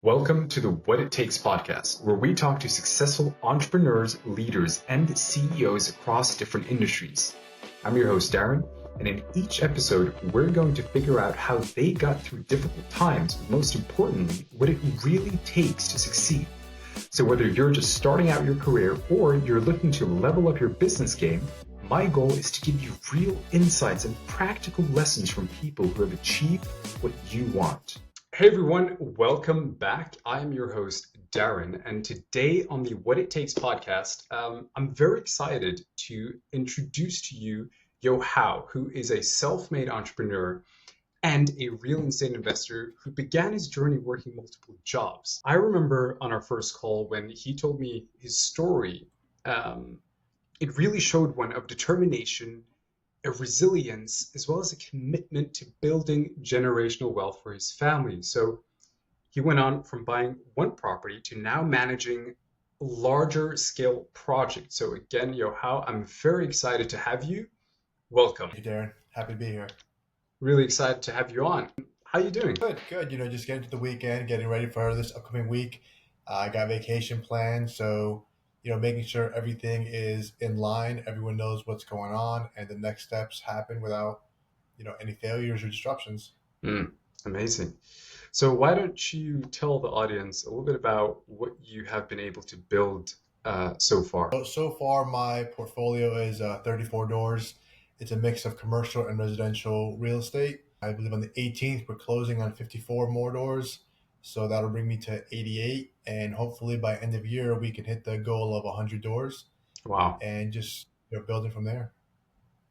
Welcome to the What It Takes podcast, where we talk to successful entrepreneurs, leaders, and CEOs across different industries. I'm your host, Darren, and in each episode, we're going to figure out how they got through difficult times, but most importantly, what it really takes to succeed. So whether you're just starting out your career or you're looking to level up your business game, my goal is to give you real insights and practical lessons from people who have achieved what you want. Hey everyone, welcome back. I'm your host, Darren, and today on the What It Takes podcast, I'm very excited to introduce to you Joao, who is a self-made entrepreneur and a real estate investor who began his journey working multiple jobs. I remember on our first call when he told me his story, it really showed one of determination, a resilience, as well as a commitment to building generational wealth for his family. So he went on from buying one property to now managing larger scale projects. So again, Joao, I'm very excited to have you. Welcome. Hey Darren, happy to be here. Really excited to have you on. How you doing? Good. Just getting to the weekend, getting ready for this upcoming week. I got vacation planned, so making sure everything is in line, everyone knows what's going on, and the next steps happen without any failures or disruptions. Amazing. So why don't you tell the audience a little bit about what you have been able to build so far? So far, my portfolio is 34 doors. It's a mix of commercial and residential real estate. I believe on the 18th, we're closing on 54 more doors. So that'll bring me to 88. And hopefully by end of year, we can hit the goal of 100 doors Wow, and just building from there.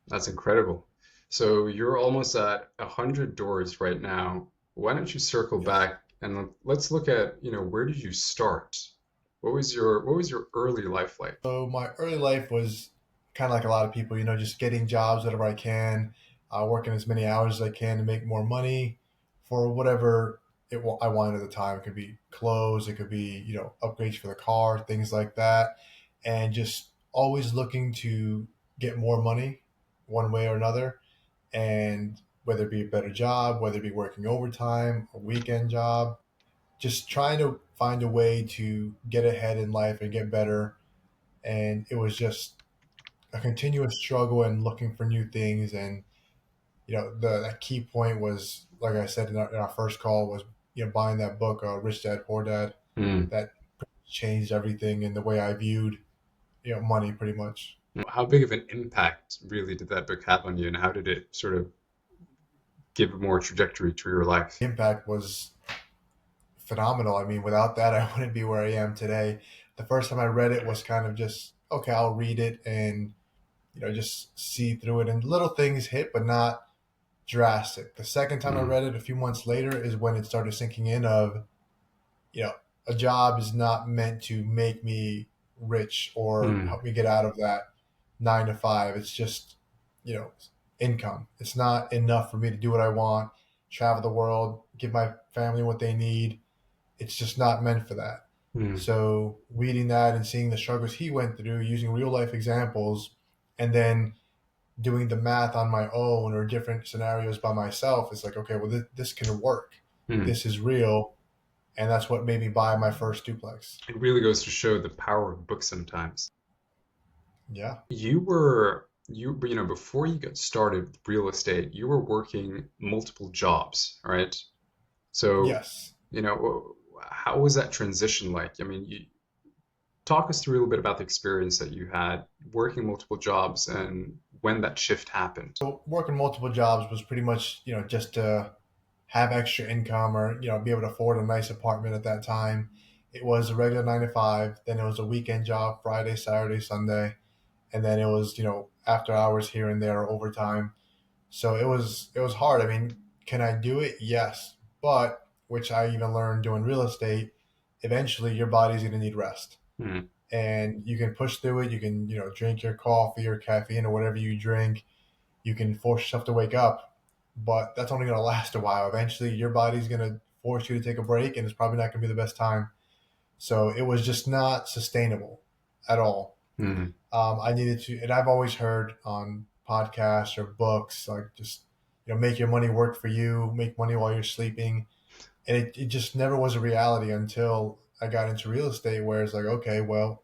that's incredible. So you're almost at 100 doors right now. Why don't you circle Yes. back and let's look at, where did you start? What was your early life like? So my early life was kind of like a lot of people, just getting jobs whenever I can, working as many hours as I can to make more money for whatever I wanted at the time. It could be clothes, it could be, upgrades for the car, things like that. And just always looking to get more money one way or another. And whether it be a better job, whether it be working overtime, a weekend job, just trying to find a way to get ahead in life and get better. And it was just a continuous struggle and looking for new things. And that key point was, like I said in our first call, was buying that book, Rich Dad Poor Dad. Hmm. That changed everything in the way I viewed money, pretty much. How big of an impact really did that book have on you, and how did it sort of give a more trajectory to your life? The impact was phenomenal. I mean, without that, I wouldn't be where I am today. The first time I read it was kind of just, okay, I'll read it and just see through it, and little things hit, but not drastic. The second time I Hmm. read it a few months later is when it started sinking in of, you know, a job is not meant to make me rich or Hmm. help me get out of that 9 to 5. It's just, you know, income. It's not enough for me to do what I want, travel the world, give my family what they need. It's just not meant for that. Hmm. So reading that and seeing the struggles he went through, using real life examples, and then doing the math on my own or different scenarios by myself, it's like, okay, well, this can work. Hmm. This is real. And that's what made me buy my first duplex. It really goes to show the power of books sometimes. Yeah. Before you got started with real estate, you were working multiple jobs, right? So, Yes. how was that transition like? I mean, talk us through a little bit about the experience that you had working multiple jobs and when that shift happened. So working multiple jobs was pretty much, just to have extra income or, be able to afford a nice apartment at that time. It was a regular 9 to 5. Then it was a weekend job, Friday, Saturday, Sunday. And then it was, after hours here and there, overtime. So it was hard. I mean, can I do it? Yes. But which I even learned doing real estate, eventually your body's gonna need rest. Hmm. And you can push through it. You can, drink your coffee or caffeine or whatever you drink. You can force yourself to wake up, but that's only gonna last a while. Eventually your body's gonna force you to take a break and it's probably not gonna be the best time. So it was just not sustainable at all. Hmm. I needed to, and I've always heard on podcasts or books, like just, make your money work for you, make money while you're sleeping. And it just never was a reality until I got into real estate, where it's like, okay, well,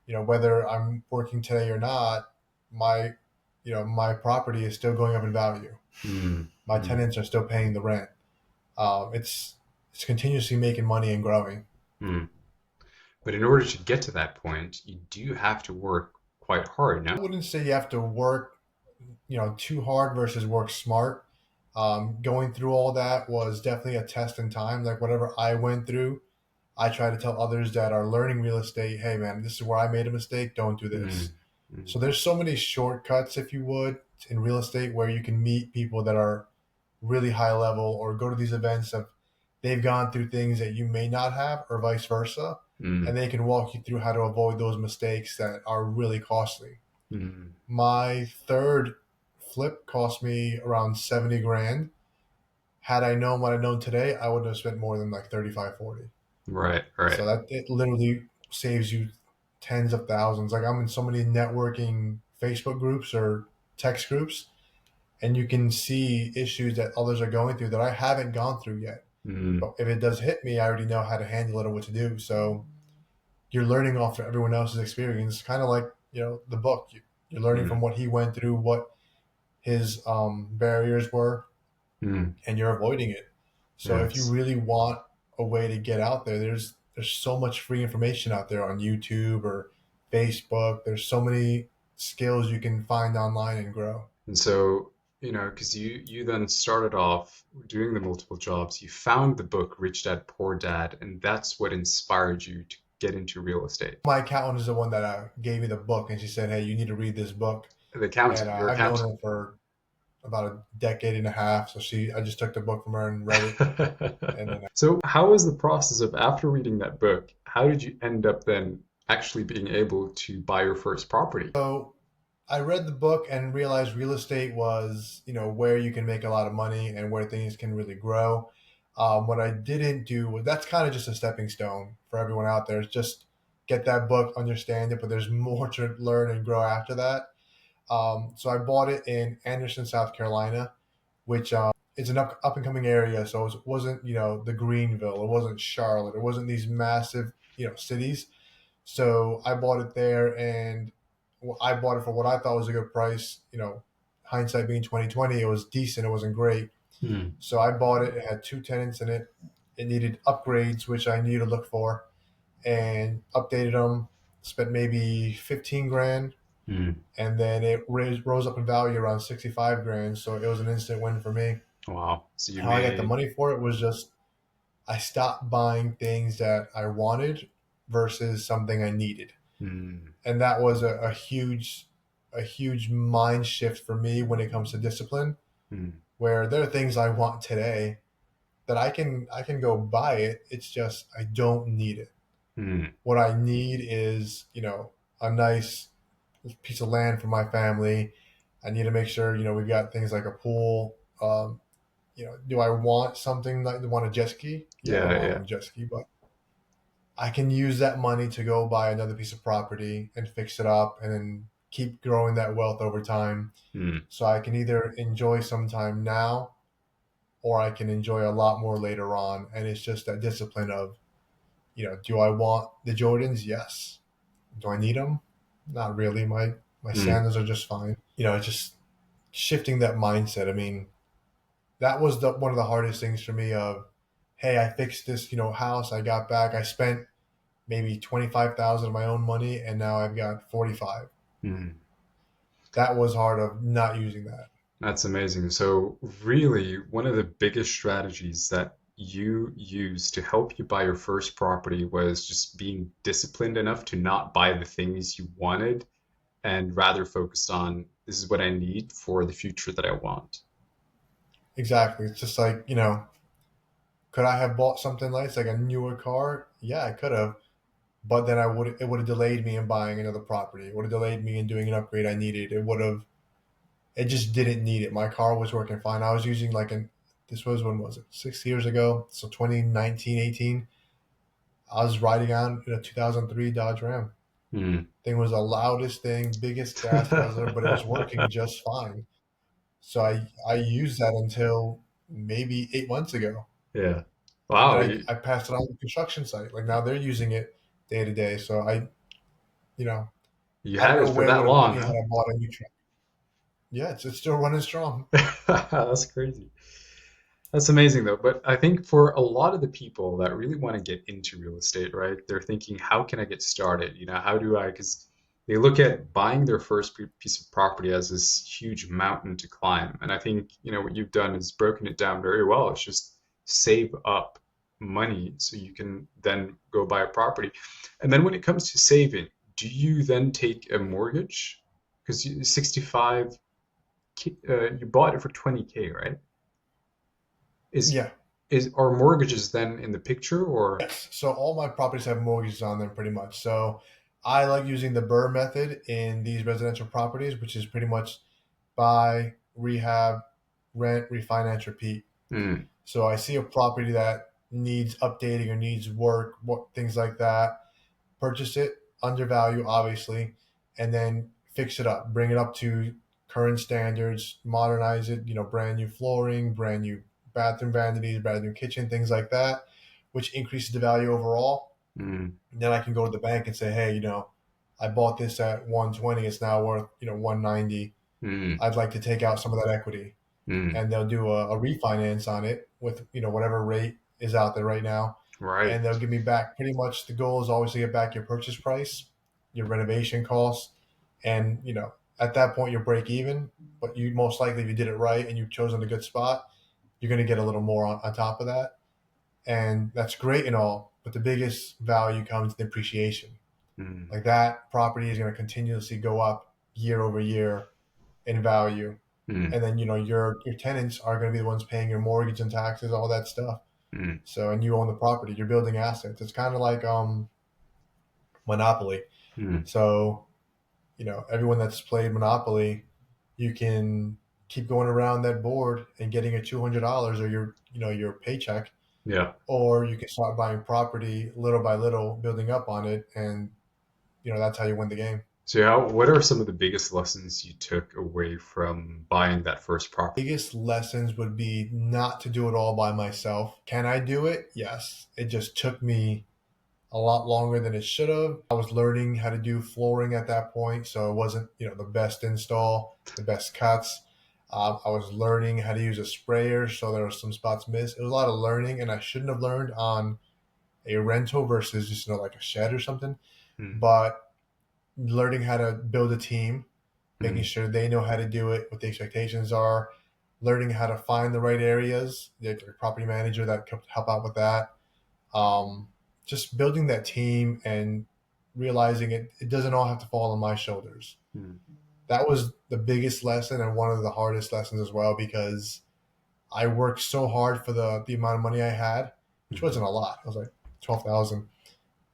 whether I'm working today or not, my my property is still going up in value. Mm, My mm, tenants are still paying the rent. It's continuously making money and growing. mm. But in order to get to that point, you do have to work quite hard, I no? wouldn't say you have to work too hard versus work smart. Going through all that was definitely a test in time. Like whatever I went through, I try to tell others that are learning real estate, hey man, this is where I made a mistake. Don't do Mm, this. mm, So there's so many shortcuts, if you would, in real estate where you can meet people that are really high level or go to these events of they've gone through things that you may not have or vice versa. mm, And they can walk you through how to avoid those mistakes that are really costly. mm. My third flip cost me around 70 grand. Had I known what I know today, I wouldn't have spent more than like 35, 40. Right, right. So that it literally saves you tens of thousands. Like I'm in so many networking Facebook groups or text groups, and you can see issues that others are going through that I haven't gone through yet. Mm, But if it does hit me, I already know how to handle it and what to do. So you're learning off of everyone else's experience, kind of like the book. You're learning mm. from what he went through, what his barriers were, Mm, and you're avoiding it. So if you yes. really want a way to get out there, there's so much free information out there on YouTube or Facebook. There's so many skills you can find online and grow. And so, because you then started off doing the multiple jobs, you found the book Rich Dad Poor Dad, and that's what inspired you to get into real estate. My accountant is the one that gave me the book, and she said, "Hey, you need to read this book." The And accountant, your I've known accountant. her for about a decade and a half, so I just took the book from her and read it, and then So, how was the process of after reading that book? How did you end up then actually being able to buy your first property? so I read the book and realized real estate was, where you can make a lot of money and where things can really grow. What I didn't do was that's kind of just a stepping stone for everyone out there. Is just get that book, understand it, but there's more to learn and grow after that. So I bought it in Anderson, South Carolina, which is an up and coming area. So it wasn't, the Greenville, it wasn't Charlotte, it wasn't these massive, cities. So I bought it there, and I bought it for what I thought was a good price. Hindsight being 2020, it was decent. It wasn't great. Hmm. So I bought it. It had two tenants in it. It needed upgrades, which I knew to look for, and updated them. Spent maybe 15 grand, Hmm. and then it rose up in value around 65 grand. So it was an instant win for me. Wow. So you How I got the made. money for it was just I stopped buying things that I wanted versus something I needed. Hmm. And that was a huge mind shift for me when it comes to discipline, Hmm. where there are things I want today that I can go buy it. It's just I don't need it. Hmm. What I need is a nice piece of land for my family. I need to make sure we've got things like a pool. Do I want something like want a jet ski? Yeah, I Yeah, want yeah. a jet ski, but I can use that money to go buy another piece of property and fix it up and then keep growing that wealth over time. Hmm. So I can either enjoy some time now or I can enjoy a lot more later on. And it's just that discipline of, do I want the Jordans? Yes. Do I need them? Not really. My Hmm. sandals are just fine. It's just shifting that mindset. I mean, that was one of the hardest things for me of, hey, I fixed this, house. I got back. I spent maybe 25,000 of my own money, and now I've got 45. Hmm. That was hard of not using that. That's amazing. So, really, one of the biggest strategies that you used to help you buy your first property was just being disciplined enough to not buy the things you wanted and rather focused on this is what I need for the future that I want. Exactly. It's just like, could I have bought something nice, like a newer car? Yeah, I could have. But then it would have delayed me in buying another property. It would have delayed me in doing an upgrade I needed. It just didn't need it. My car was working fine. I was using this was, when was it? 6 years ago. So 2019, 18. I was riding on in a 2003 Dodge Ram. Hmm. Thing was the loudest thing, biggest gas guzzler, but it was working just fine. So I used that until maybe 8 months ago. Yeah. And then Wow, I passed it on to the construction site. Like now they're using it day to day. So you know, you I don't had know it for where it that would have put long, me had huh? I bought a new truck. Yeah, it's still running strong. That's crazy. That's amazing though. But I think for a lot of the people that really want to get into real estate, right? They're thinking, how can I get started? How do I? Because they look at buying their first piece of property as this huge mountain to climb. And I think, what you've done is broken it down very well. It's just save up money so you can then go buy a property. And then when it comes to saving, do you then take a mortgage? Because 65, you bought it for 20K, right? Is Yeah. are mortgages then in the picture or? Yes. So all my properties have mortgages on them pretty much. So I like using the Burr method in these residential properties, which is pretty much buy, rehab, rent, refinance, repeat. Mm, So I see a property that needs updating or needs work, what things like that. Purchase it, undervalue obviously, and then fix it up, bring it up to current standards, modernize it, brand new flooring, brand new bathroom vanities, brand new kitchen, things like that, which increases the value overall. mm, And then I can go to the bank and say, hey, I bought this at 120, it's now worth, 190. mm, I'd like to take out some of that equity. mm. And they'll do a refinance on it with, whatever rate is out there right now, Right. and they'll give me back. Pretty much the goal is always to get back your purchase price, your renovation costs, and at that point you'll break even. But you most likely, if you did it right and you've chosen a good spot, you're going to get a little more on top of that, and that's great and all. But the biggest value comes in appreciation. Mm, Like that property is going to continuously go up year over year in value, mm, and then your tenants are going to be the ones paying your mortgage and taxes, all that stuff. mm, So, and you own the property, you're building assets. It's kind of like Monopoly. mm. So, everyone that's played Monopoly, you can keep going around that board and getting a $200 or your paycheck, Yeah. or you can start buying property little by little, building up on it, and that's how you win the game. So what are some of the biggest lessons you took away from buying that first property? Biggest lessons would be not to do it all by myself. Can I do it? Yes. It just took me a lot longer than it should have. I was learning how to do flooring at that point, so it wasn't the best install, the best cuts. I was learning how to use a sprayer, so there were some spots missed. It was a lot of learning, and I shouldn't have learned on a rental versus just like a shed or something. Mm, But learning how to build a team, making mm, sure they know how to do it, what the expectations are, learning how to find the right areas, the property manager that could help out with that. um, just building that team and realizing it doesn't all have to fall on my shoulders. mm, That was the biggest lesson and one of the hardest lessons as well, because I worked so hard for the amount of money I had, which mm, wasn't a lot. It was like 12,000,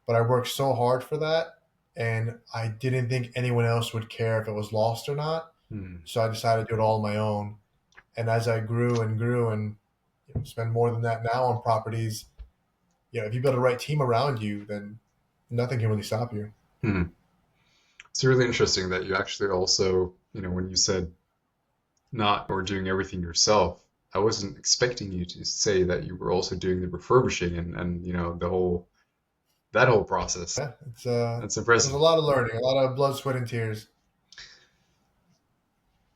but I worked so hard for that, and I didn't think anyone else would care if it was lost or not. mm. So I decided to do it all on my own. And as I grew and spend more than that now on properties, if you build the right team around you, then nothing can really stop you. Mm. It's really interesting that you actually also, when you said not or doing everything yourself, I wasn't expecting you to say that you were also doing the refurbishing and the whole that whole process. Yeah, That's there's a impressive. lot of learning, a lot of blood, sweat, and tears.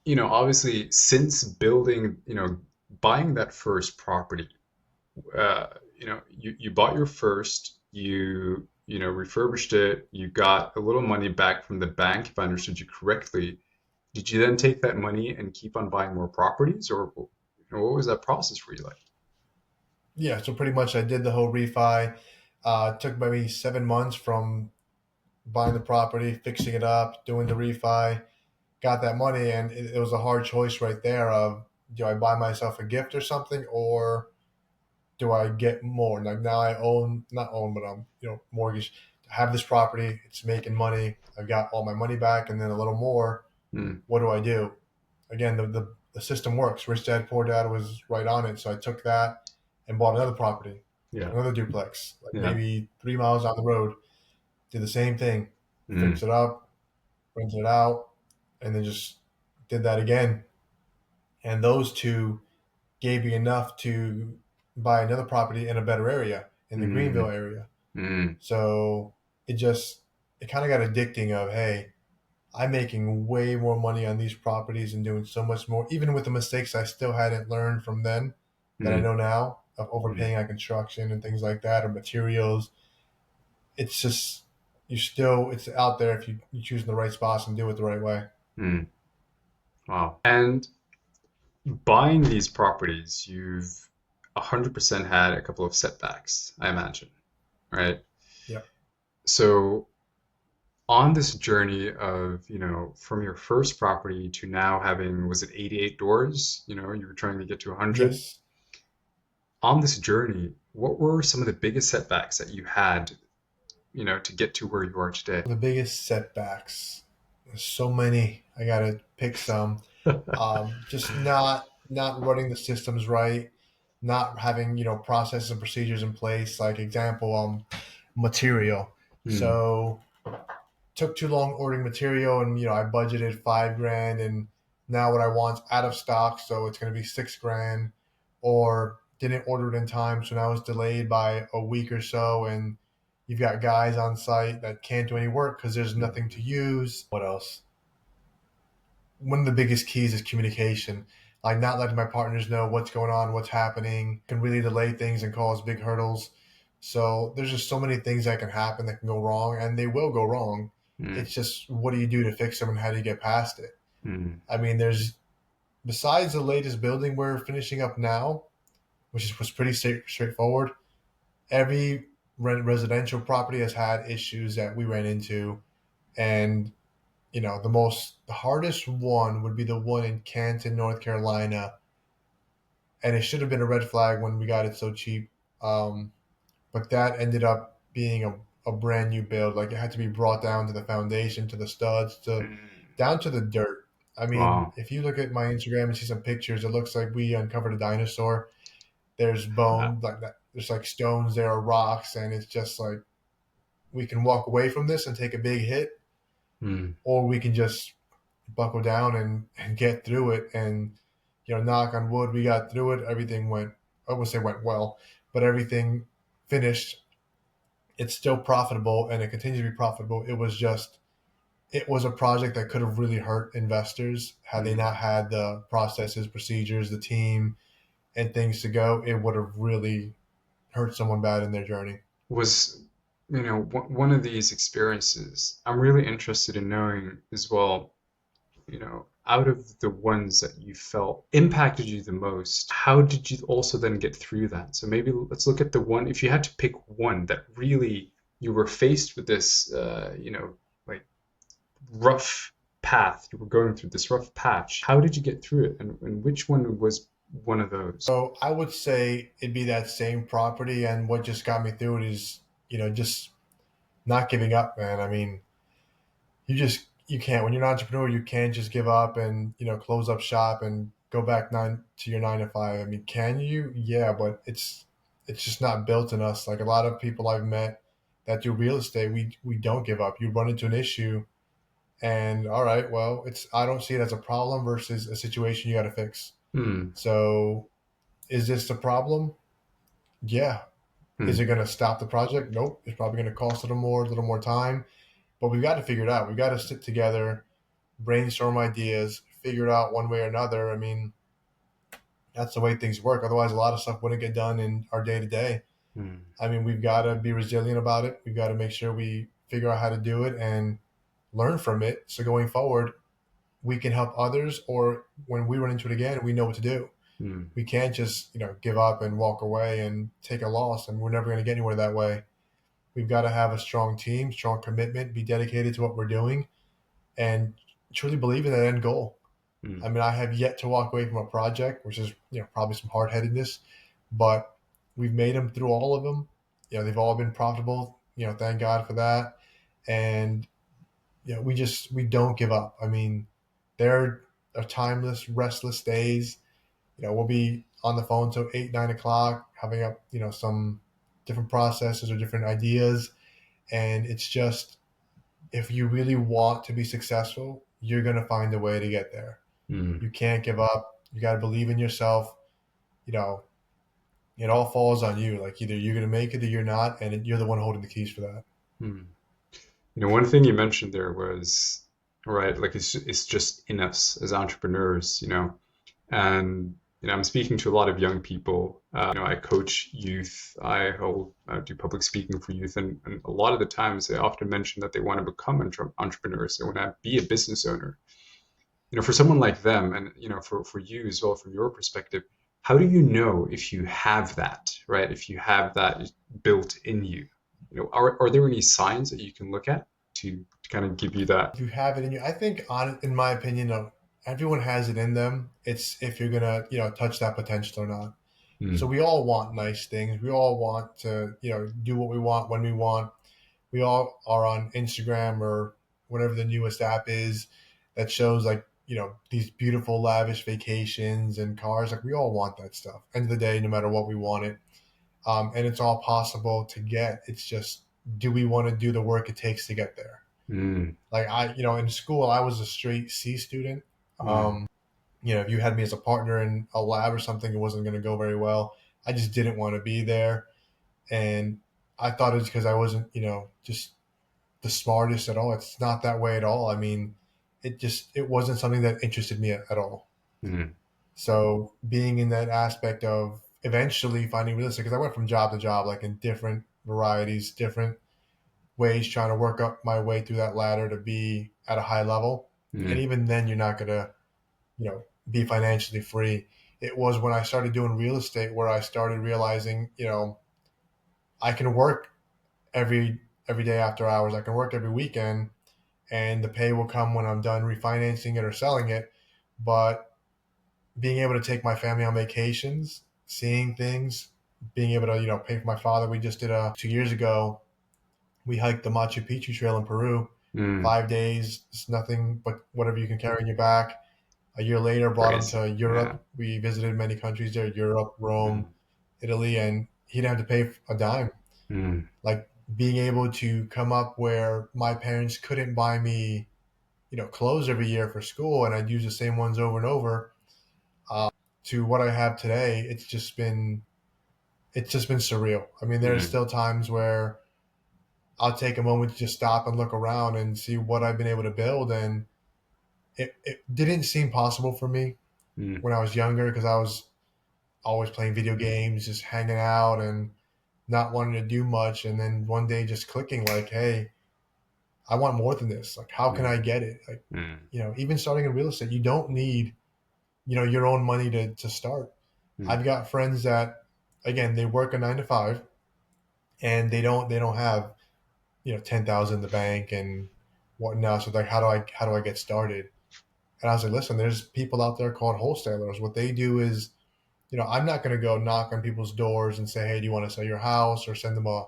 Obviously, since building, buying that first property, you bought your first, refurbished it, you got a little money back from the bank, if I understood you correctly. Did you then take that money and keep on buying more properties, or what was that process for you like? Yeah, so pretty much I did the whole refi. It took maybe 7 months from buying the property, fixing it up, doing the refi, got that money, and it was a hard choice right there of, do I buy myself a gift or something, or do I get more? Like now I own, not own, but mortgage. I have this property, it's making money. I've got all my money back and then a little more. Hmm. What do I do? Again, the system works. Rich Dad Poor Dad was right on it. So I took that and bought another property, Yeah. another duplex, like Yeah. maybe 3 miles down the road. Did the same thing, Hmm. fix it up, rented it out, and then just did that again. And those two gave me enough to buy another property in a better area, in the Greenville Mm, area. mm, So it kind of got addicting of, hey, I'm making way more money on these properties and doing so much more, even with the mistakes I still hadn't learned from then that I mm, know now of mm, overpaying on construction and things like that or materials. It's just, it's out there if you choose the right spots and do it the right way. mm. Wow. And buying these properties, you've 100% had a couple of setbacks, I imagine, right? Yeah. So on this journey of, from your first property to now having, was it 88 doors? You were trying to get to 100. Yes. On this journey, what were some of the biggest setbacks that you had, to get to where you are today? The biggest setbacks. There's so many. I gotta pick some. Just not running the systems right, not having processes and procedures in place. Like example, material. Hmm. So took too long ordering material, and I budgeted 5 grand, and now what I want's out of stock, so it's going to be 6 grand, or didn't order it in time, so now it's delayed by a week or so, and you've got guys on site that can't do any work because there's nothing to use. What else? One of the biggest keys is communication. Like not letting my partners know what's going on, what's happening, can really delay things and cause big hurdles. So there's just so many things that can happen that can go wrong, and they will go wrong. Hmm. It's just what do you do to fix them and how do you get past it? Hmm. I mean, there's besides the latest building we're finishing up now, was pretty straightforward. Every residential property has had issues that we ran into, and the hardest one would be the one in Canton, North Carolina, and it should have been a red flag when we got it so cheap. Um, but that ended up being a brand new build. Like it had to be brought down to the foundation, to the studs, to Hmm. down to the dirt. I mean, Wow. if you look at my Instagram and see some pictures, it looks like we uncovered a dinosaur. There's Ah. bone like that. There's like stones there, or rocks, and it's just like we can walk away from this and take a big hit, Hmm. or we can just buckle down and get through it. And knock on wood, we got through it. Everything went, I would say went well, but everything finished. It's still profitable and it continues to be profitable. It was a project that could have really hurt investors had they not Hmm. had the processes, procedures, the team, and things to go. It would have really hurt someone bad in their journey. Was, one of these experiences, I'm really interested in knowing as well, out of the ones that you felt impacted you the most, how did you also then get through that? So maybe let's look at the one, if you had to pick one that really you were faced with this, like rough path, you were going through this rough patch. How did you get through it? And which one was one of those? So I would say it'd be that same property. And what just got me through it is, just not giving up, man. I mean, you can't when you're an entrepreneur, you can't just give up and close up shop and go back nine to your 9 to 5. I mean, can you? Yeah, but it's just not built in us. Like a lot of people I've met that do real estate, we don't give up. You run into an issue, and all right, well, it's I don't see it as a problem versus a situation you got to fix. Hmm. So is this the problem? Yeah. Is Hmm. it going to stop the project? Nope. It's probably going to cost a little more time, but we've got to figure it out. We've got to sit together, brainstorm ideas, figure it out one way or another. I mean, that's the way things work. Otherwise, a lot of stuff wouldn't get done in our day to day. Hmm. I mean, we've got to be resilient about it. We've got to make sure we figure out how to do it and learn from it. So going forward, we can help others, or when we run into it again, we know what to do. Hmm. We can't just, give up and walk away and take a loss, and we're never going to get anywhere that way. We've got to have a strong team, strong commitment, be dedicated to what we're doing, and truly believe in that end goal. Hmm. I mean, I have yet to walk away from a project, which is probably some hard headedness, but we've made them through all of them. They've all been profitable. Thank God for that. And we don't give up. I mean, there are timeless, restless days. We'll be on the phone till 8, 9 o'clock, having up some different processes or different ideas, and it's just if you really want to be successful, you're gonna find a way to get there. Hmm. You can't give up. You got to believe in yourself. You know, It all falls on you. Like either you're going to make it or you're not, and you're the one holding the keys for that. Hmm. One thing you mentioned there was, right, like it's just in us as entrepreneurs, and I'm speaking to a lot of young people. I coach youth. I do public speaking for youth, and a lot of the times they often mention that they want to become entrepreneurs. They want to be a business owner. For someone like them, and for you as well, from your perspective, how do you know if you have that, right? If you have that built in you, are there any signs that you can look at to kind of give you that? You have it in you. I think, in my opinion, everyone has it in them. It's if you're gonna, touch that potential or not. So Mm, we all want nice things. We all want to, do what we want when we want. We all are on Instagram or whatever the newest app is that shows like, these beautiful lavish vacations and cars. Like we all want that stuff. End of the day, no matter what we want it, and it's all possible to get. It's just, do we want to do the work it takes to get there? mm, Like in school, I was a straight C student. mm, If you had me as a partner in a lab or something, it wasn't going to go very well. I just didn't want to be there. And I thought it was because I wasn't, just the smartest at all. It's not that way at all. I mean, it wasn't something that interested me at all. mm, So being in that aspect of eventually finding real estate, because I went from job to job, like in different varieties, different ways, trying to work up my way through that ladder to be at a high level. And mm, even then, you're not going to, be financially free. It was when I started doing real estate where I started realizing, I can work every day after hours. I can work every weekend, and the pay will come when I'm done refinancing it or selling it. But being able to take my family on vacations, seeing things, being able to, pay for my father. We just did 2 years ago. We hiked the Machu Picchu Trail in Peru, mm. 5 days. It's nothing but whatever you can carry on your back. A year later, brought him Crazy. to Yeah. Europe. We visited many countries there: Europe, Rome, Mm, Italy, and he didn't have to pay a dime. mm, Like being able to come up where my parents couldn't buy me, clothes every year for school, and I'd use the same ones over and over. To what I have today, it's just been surreal. I mean, there's mm, still times where I'll take a moment to just stop and look around and see what I've been able to build, and it didn't seem possible for me mm, when I was younger because I was always playing video games, just hanging out and not wanting to do much. And then one day just clicking like, hey, I want more than this. Like, how can mm, I get it? Like, mm, even starting in real estate, you don't need, your own money to start. mm, I've got friends that, again, they work a 9 to 5 and they don't have, 10,000 in the bank and whatnot. So like, how do I get started? And I was like, listen, there's people out there called wholesalers. What they do is, I'm not going to go knock on people's doors and say, hey, do you want to sell your house, or send them a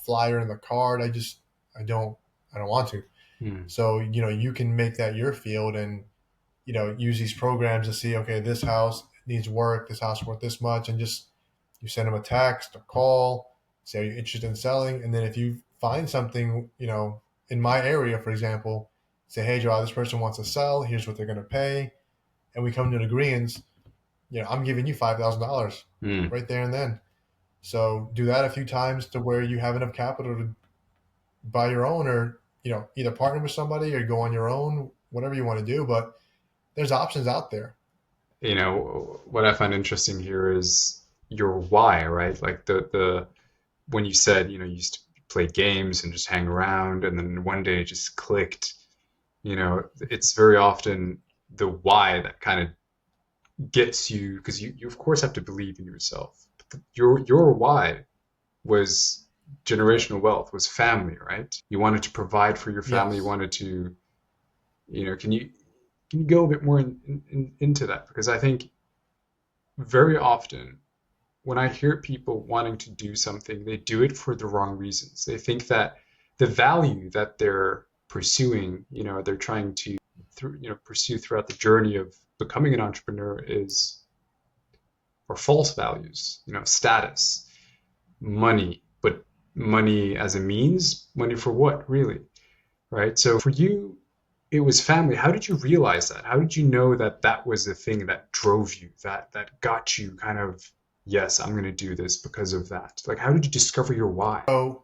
flyer and the card. I don't, I don't want to. mm, So, you can make that your field and, use these programs to see, okay, this house needs work, this house worth this much. And just, you send them a text, a call, say, are you interested in selling? And then if you find something, in my area, for example, say, hey, Joao, this person wants to sell. Here's what they're going to pay. And we come to an agreement, I'm giving you $5,000 mm. right there and then. So do that a few times to where you have enough capital to buy your own, or, either partner with somebody or go on your own, whatever you want to do. But there's options out there. What I find interesting here is your why, right? Like the when you said, you used to play games and just hang around, and then one day it just clicked. It's very often the why that kind of gets you, because you of course have to believe in yourself. But your why was generational wealth, was family, right? You wanted to provide for your family. You Yes. wanted to, can you go a bit more into that? Because I think very often when I hear people wanting to do something, they do it for the wrong reasons. They think that the value that they're pursuing, they're trying to pursue throughout the journey of becoming an entrepreneur is, or false values, status, money, but money as a means, money for what, really, right? So for you, it was family. How did you realize that? How did you know that that was the thing that drove you, that got you kind of yes, I'm going to do this because of that? Like, how did you discover your why? So,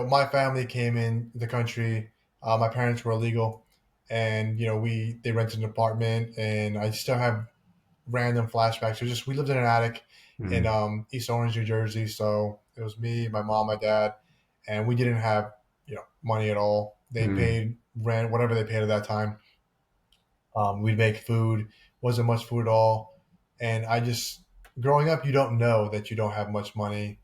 my family came in the country. My parents were illegal, and they rented an apartment, and I still have random flashbacks. It was just we lived in an attic in Mm, East Orange, New Jersey. So it was me, my mom, my dad, and we didn't have money at all. They mm, paid rent, whatever they paid at that time. We'd make food, wasn't much food at all, and I just growing up, you don't know that you don't have much money.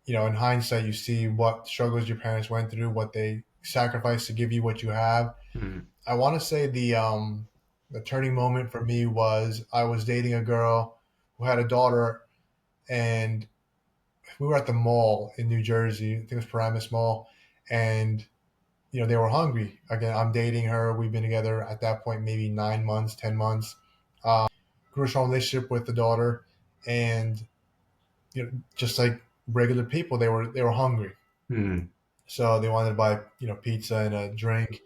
In hindsight, you see what struggles your parents went through, what they sacrificed to give you what you have. mm, I want to say the turning moment for me was I was dating a girl who had a daughter, and we were at the mall in New Jersey. I think it was Paramus Mall, and they were hungry. Again, I'm dating her. We've been together at that point maybe 9 months, 10 months. Grew a strong relationship with the daughter, and just like regular people, they were hungry. mm, So they wanted to buy, pizza and a drink.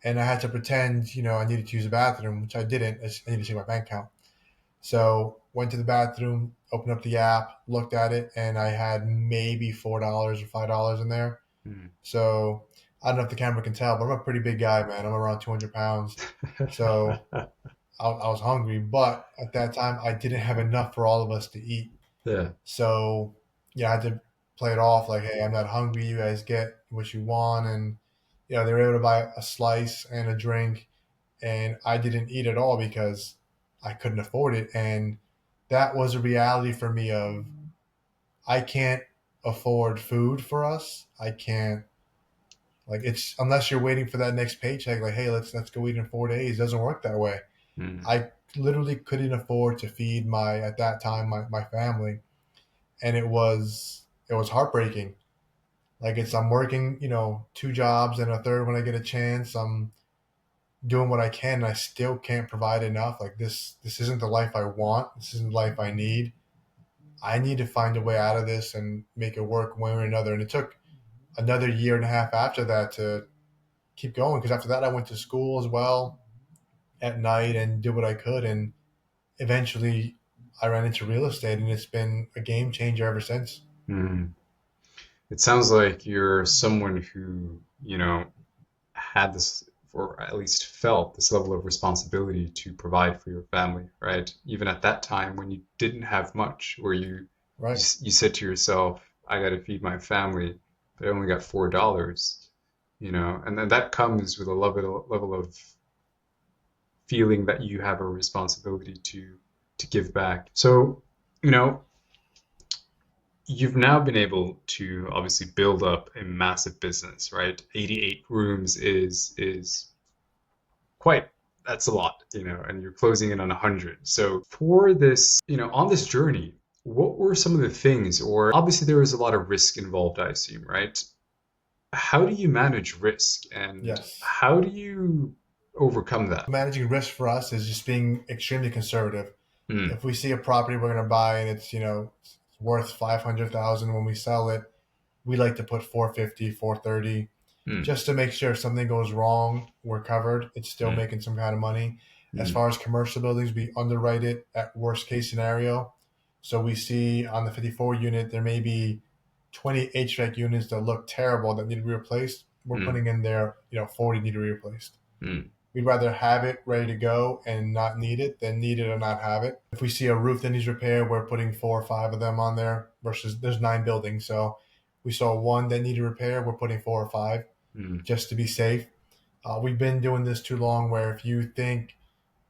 And I had to pretend, I needed to use the bathroom, which I didn't. I needed to check my bank account. So went to the bathroom, opened up the app, looked at it, and I had maybe $4 or $5 in there. mm. So I don't know if the camera can tell, but I'm a pretty big guy, man. I'm around 200 pounds. So I was hungry, but at that time I didn't have enough for all of us to eat. Yeah. So yeah, I had to play it off like, hey, I'm not hungry. You guys get what you want, and they were able to buy a slice and a drink, and I didn't eat at all because I couldn't afford it, and that was a reality for me of I can't afford food for us. I can't like it's unless you're waiting for that next paycheck. Like, hey, let's go eat in 4 days. It doesn't work that way. Mm, I literally couldn't afford to feed my at that time my family, and it was heartbreaking. Like I'm working, two jobs and a third when I get a chance. I'm doing what I can, and I still can't provide enough. Like this isn't the life I want. This isn't the life I need. I need to find a way out of this and make it work one way or another. And it took another year and a half after that to keep going because after that I went to school as well at night and did what I could. And eventually I ran into real estate, and it's been a game changer ever since. mm. It sounds like you're someone who, had this, or at least felt this level of responsibility to provide for your family, right? Even at that time when you didn't have much, where Right. you said to yourself, I got to feed my family, but I only got $4, and then that comes with a level of feeling that you have a responsibility to give back. So, you know, you've now been able to obviously build up a massive business, right? 88 rooms is quite that's a lot, and you're closing in on 100. So for this, on this journey, what were some of the things, or obviously there was a lot of risk involved, I assume, right? How do you manage risk and Yes. how do you overcome that? Managing risk for us is just being extremely conservative. Mm, If we see a property we're going to buy and it's it's worth 500,000 when we sell it, we like to put 450, 430, mm, just to make sure if something goes wrong, we're covered. It's still mm, making some kind of money. As mm, far as commercial buildings, we underwrite it at worst case scenario. So we see on the 54 unit there may be 20 HVAC units that look terrible that need to be replaced. We're mm, putting in there, 40 need to be replaced. mm, We'd rather have it ready to go and not need it than need it and not have it. If we see a roof that needs repair, we're putting 4 or 5 of them on there versus there's 9 buildings. So we saw one that needed repair, we're putting 4 or 5 mm, just to be safe. We've been doing this too long where if you think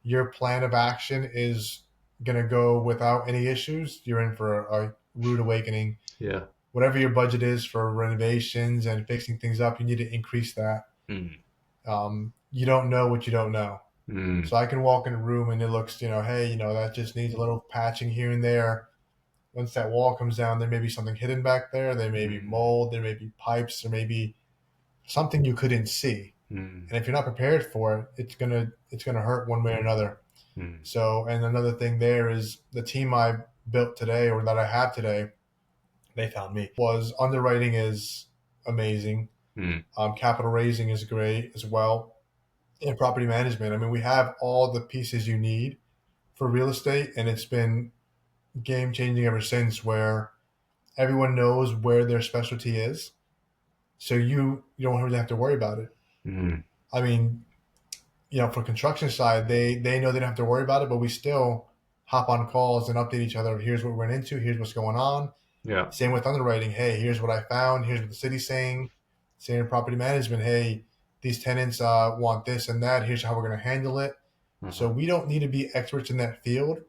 your plan of action is going to go without any issues, you're in for a rude awakening. yeah. Whatever your budget is for renovations and fixing things up, you need to increase that. Mm, You don't know what you don't know. mm, So I can walk in a room and it looks, hey, that just needs a little patching here and there. Once that wall comes down, there may be something hidden back there. There may be mm, mold. There may be pipes. There may be something you couldn't see. mm, And if you're not prepared for it, it's gonna hurt one way or another. mm, So, and another thing there is the team I built today or that I have today, they found me, was underwriting is amazing. mm, Capital raising is great as well. And property management. I mean, we have all the pieces you need for real estate, and it's been game changing ever since, where everyone knows where their specialty is, so you don't really have to worry about it. Mm. I mean, for construction side, they know they don't have to worry about it, but we still hop on calls and update each other. Here's what we went into. Here's what's going on. Yeah. Same with underwriting. Hey, here's what I found. Here's what the city's saying. Same with property management. Hey, these tenants want this and that. Here's how we're going to handle it. So Uh-huh. we don't need to be experts in that field,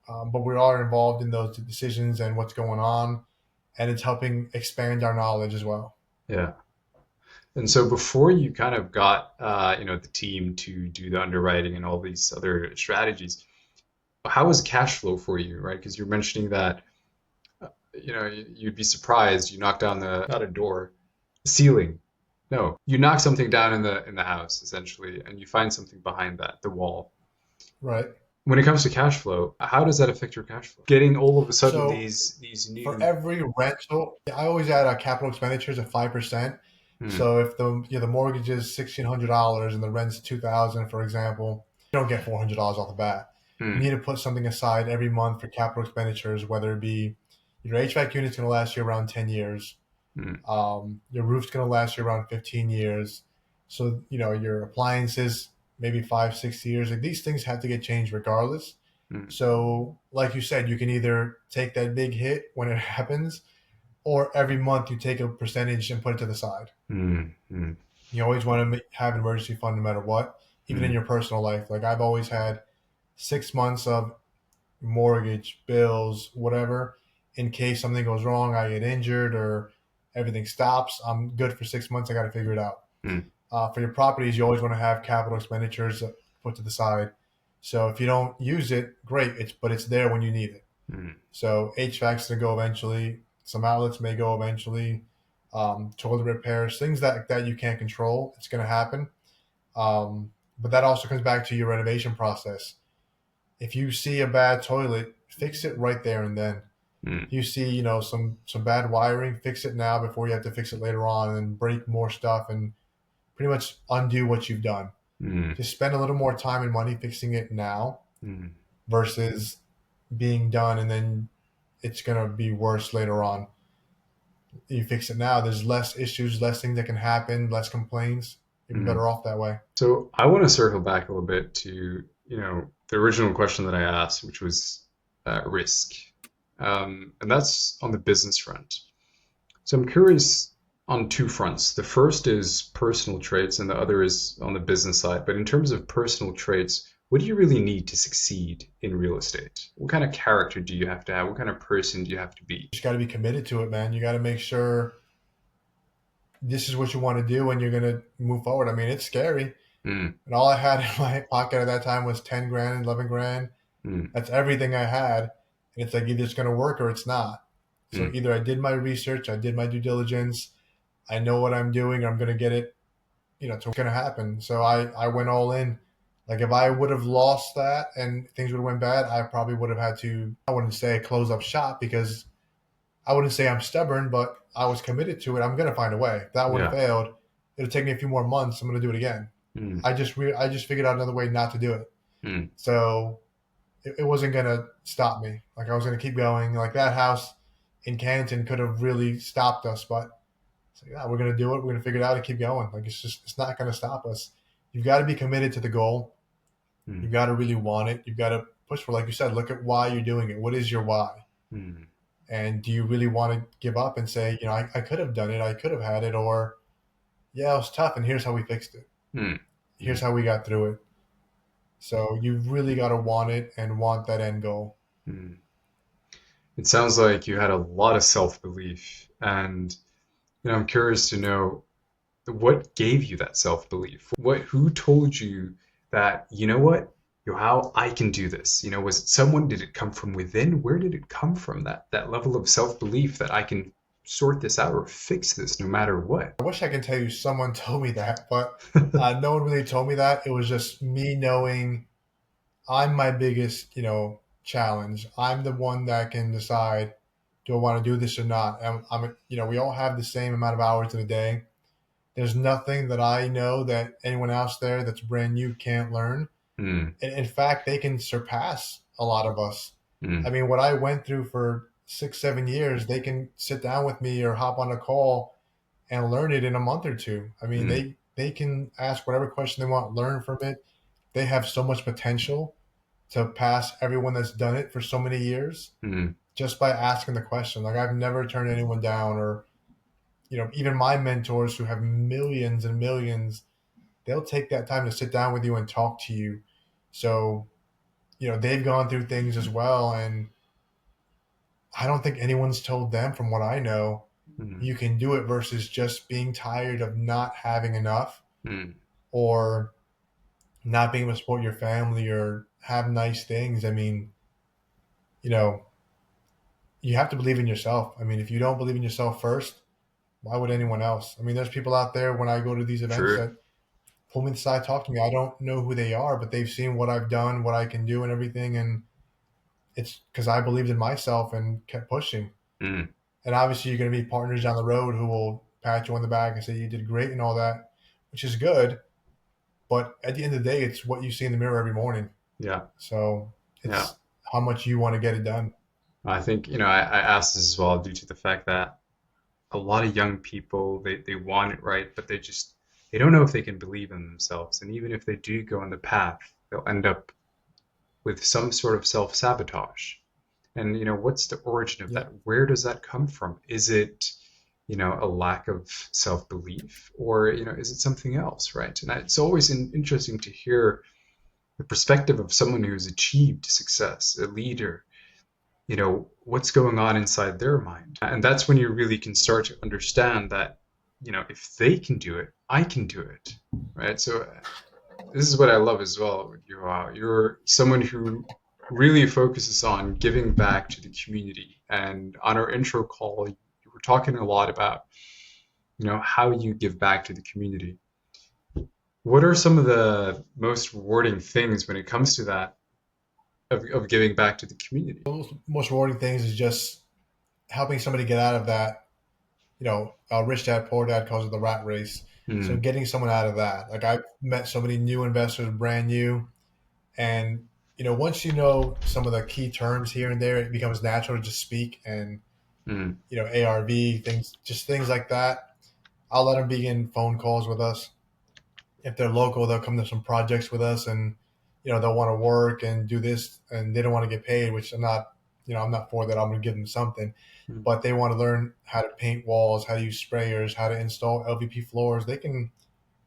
but we are involved in those decisions and what's going on, and it's helping expand our knowledge as well. Yeah. And so before you kind of got the team to do the underwriting and all these other strategies, how was cash flow for you, right? Because you're mentioning that you'd be surprised you knock down the not a door, ceiling. No, you knock something down in the house essentially, and you find something behind that, the wall. Right. When it comes to cash flow, how does that affect your cash flow? Getting all of a sudden So these for new. every rental, I always add capital expenditures of 5%. Hmm, So if the mortgage is $1,600 and the rent's 2,000, for example, you don't get $400 off the bat. You hmm, need to put something aside every month for capital expenditures, whether it be your HVAC unit's going to last you around 10 years, hmm, your roof's going to last you around 15 years. So your appliances maybe 5, 6 years. Like, these things have to get changed regardless. hmm, So like you said, you can either take that big hit when it happens, or every month you take a percentage and put it to the side. hmm, hmm, You always want to have an emergency fund no matter what, even in hmm, your personal life. Like, I've always had 6 months of mortgage, bills, whatever, in case something goes wrong, I get injured, or everything stops. I'm good for 6 months. I got to figure it out. hmm, For your properties, you always want to have capital expenditures put to the side. So if you don't use it, great. But it's there when you need it. hmm, So HVAC's to go eventually. Some outlets may go eventually. Toilet repairs, things that you can't control. It's going to happen. But that also comes back to your renovation process. If you see a bad toilet, fix it right there and then. hmm, If you see, some bad wiring, fix it now before you have to fix it later on, and break more stuff and pretty much undo what you've done. hmm, Just spend a little more time and money fixing it now hmm, versus being done and then it's going to be worse later on. You fix it now, there's less issues, less things that can happen, less complaints. You'd be hmm. better off that way. So I want to circle back a little bit to, the original question that I asked, which was risk. And that's on the business front. So I'm curious on two fronts. The first is personal traits, and the other is on the business side. But in terms of personal traits, what do you really need to succeed in real estate? What kind of character do you have to have? What kind of person do you have to be? You just got to be committed to it, man. You got to make sure this is what you want to do and you're going to move forward. I mean, it's scary. Mm, And all I had in my pocket at that time was 10 grand, 11 grand. mm, That's everything I had. And it's like, either it's going to work or it's not. So mm, either I did my research, I did my due diligence, I know what I'm doing, I'm going to get it, to what's going to happen. So I went all in. Like, if I would have lost that and things would have went bad, I probably would have had to, I wouldn't say close up shop, because I wouldn't say I'm stubborn, but I was committed to it. I'm going to find a way. If that would have yeah. failed, it'll take me a few more months. I'm going to do it again. Mm, I just figured out another way not to do it. mm, So it wasn't going to stop me. Like, I was going to keep going. Like, that house in Canton could have really stopped us, but it's like, yeah, we're going to do it. We're going to figure it out and keep going. Like, it's not going to stop us. You've got to be committed to the goal. mm, You've got to really want it. You've got to push for, like you said, look at why you're doing it. What is your why? mm, And do you really want to give up and say, I could have done it. I could have had it. Or, yeah, it was tough, and here's how we fixed it. mm, Here's how we got through it. So you've really got to want it and want that end goal. mm. It sounds like you had a lot of self-belief, and I'm curious to know what gave you that self-belief? Who told you that, you know what, how I can do this? Was it someone? Did it come from within? Where did it come from? That level of self-belief that I can sort this out or fix this no matter what. I wish I could tell you someone told me that, but no one really told me that. It was just me knowing I'm my biggest, challenge. I'm the one that can decide, do I want to do this or not? We all have the same amount of hours in a day. There's nothing that I know that anyone else there that's brand new can't learn. Mm, And in fact, they can surpass a lot of us. I Mm, mean, what I went through for 6, 7 years, they can sit down with me or hop on a call and learn it in a month or two. I mean, mm, they can ask whatever question they want, learn from it. They have so much potential to pass everyone that's done it for so many years mm, just by asking the question. Like I've never turned anyone down, or even my mentors who have millions and millions, they'll take that time to sit down with you and talk to you. So, they've gone through things as well, and I don't think anyone's told them, from what I know, mm, you can do it versus just being tired of not having enough, mm. or not being able to support your family or have nice things. I mean, you know, you have to believe in yourself. I mean, if you don't believe in yourself first, why would anyone else? I mean, there's people out there when I go to these events True. that pull me aside, talk to me. I don't know who they are, but they've seen what I've done, what I can do, and everything. And it's because I believed in myself and kept pushing. Mm, And obviously, you're going to be partners down the road who will pat you on the back and say you did great and all that, which is good. But at the end of the day, it's what you see in the mirror every morning. yeah. So Yeah. it's how much you want to get it done. I think, I asked this as well due to the fact that a lot of young people, they want it right, but they don't know if they can believe in themselves. And even if they do go on the path, they'll end up with some sort of self-sabotage. And, what's the origin of Yeah. that? Where does that come from? Is it, a lack of self-belief, or, is it something else, right? And it's always interesting to hear the perspective of someone who's achieved success, a leader, what's going on inside their mind. And that's when you really can start to understand that, if they can do it, I can do it, right? So this is what I love as well with you. You're someone who really focuses on giving back to the community. And on our intro call, you were talking a lot about, how you give back to the community. What are some of the most rewarding things when it comes to that of giving back to the community? Most rewarding things is just helping somebody get out of that, rich dad, poor dad calls it the rat race. So Mm, getting someone out of that. Like I've met so many new investors, brand new, and once you know some of the key terms here and there, it becomes natural to just speak and mm, ARV things, just things like that. I'll let them begin phone calls with us. If they're local, they'll come to some projects with us, and they'll want to work and do this, and they don't want to get paid, which I'm not for that. I'm going to give them something, mm, but they want to learn how to paint walls, how to use sprayers, how to install LVP floors. They can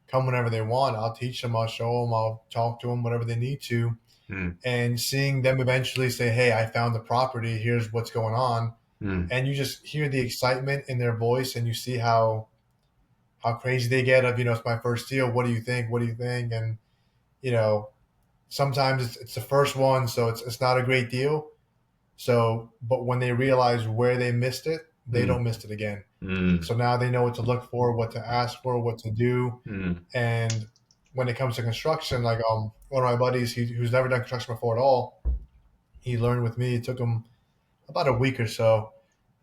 come whenever they want. I'll teach them, I'll show them, I'll talk to them, whatever they need to, mm, and seeing them eventually say, "Hey, I found the property. Here's what's going on," mm, and you just hear the excitement in their voice, and you see how crazy they get of, it's my first deal. What do you think? What do you think? And you know, sometimes it's the first one, so it's not a great deal. So, but when they realize where they missed it, they mm, don't miss it again. mm, So now they know what to look for, what to ask for, what to do. mm, And when it comes to construction, like one of my buddies, who's never done construction before at all, he learned with me. It took him about a week or so.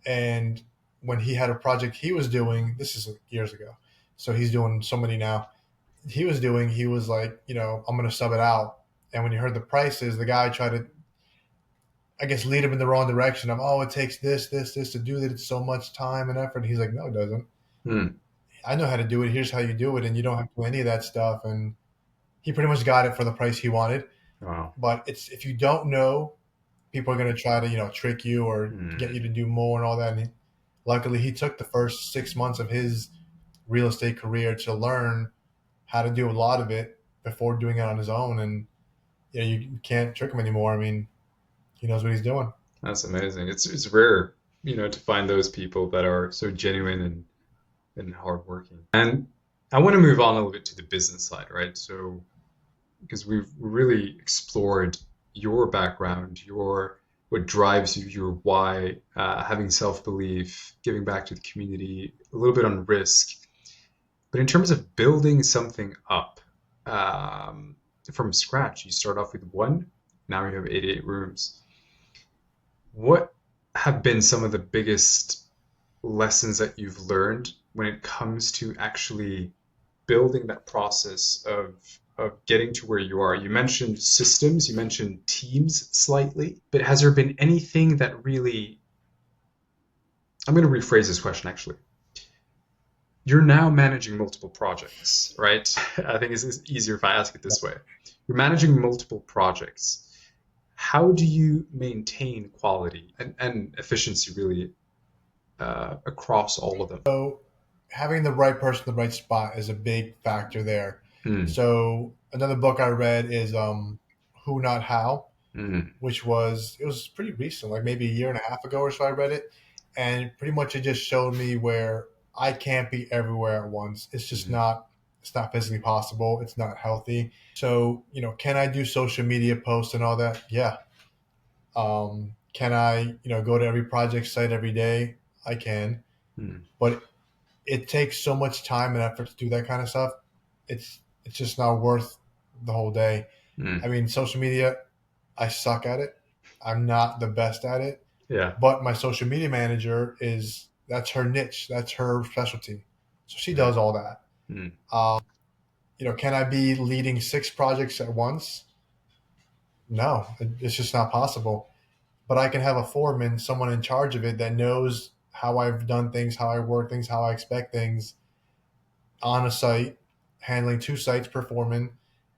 And when he had a project he was doing, this is years ago, so he's doing so many now. He was like, I'm going to sub it out. And when he heard the prices, the guy tried to, I guess, lead him in the wrong direction of, oh, it takes this to do that. It's so much time and effort. And he's like, no, it doesn't. mm. I know how to do it. Here's how you do it. And you don't have to do any of that stuff. And he pretty much got it for the price he wanted. Wow. But if you don't know, people are going to try to, trick you or get Mm. you to do more and all that. And luckily, he took the first 6 months of his real estate career to learn how to do a lot of it before doing it on his own. And you can't trick him anymore. I mean, he knows what he's doing. That's amazing. It's rare, to find those people that are so genuine and hardworking. And I want to move on a little bit to the business side, right? So, because we've really explored your background, your what drives you, your why, having self-belief, giving back to the community, a little bit on risk. But in terms of building something up um, from scratch, you start off with one, now you have 88 rooms. What have been some of the biggest lessons that you've learned when it comes to actually building that process of of getting to where you are? You mentioned systems, you mentioned teams slightly, but has there been anything that really, I'm going to rephrase this question actually. You're now managing multiple projects, right? I think it's easier if I ask it this way. You're managing multiple projects. How do you maintain quality and efficiency really across all of them? So having the right person in the right spot is a big factor there. Mm, So another book I read is Who Not How, mm, which was pretty recent, like maybe a year and a half ago or so I read it. And pretty much it just showed me where I can't be everywhere at once. mm, It's not physically possible. It's not healthy. So, can I do social media posts and all that? Yeah. Can I, go to every project site every day? I can. mm, But it takes so much time and effort to do that kind of stuff. It's just not worth the whole day. I mm. mean, social media, I suck at it. I'm not the best at it. Yeah, But my social media manager that's her niche, that's her specialty. So she yeah. does all that. Mm, Can I be leading 6 projects at once? No, it's just not possible. But I can have a foreman, someone in charge of it that knows how I've done things, how I work things, how I expect things on a site, handling 2 sites per foreman,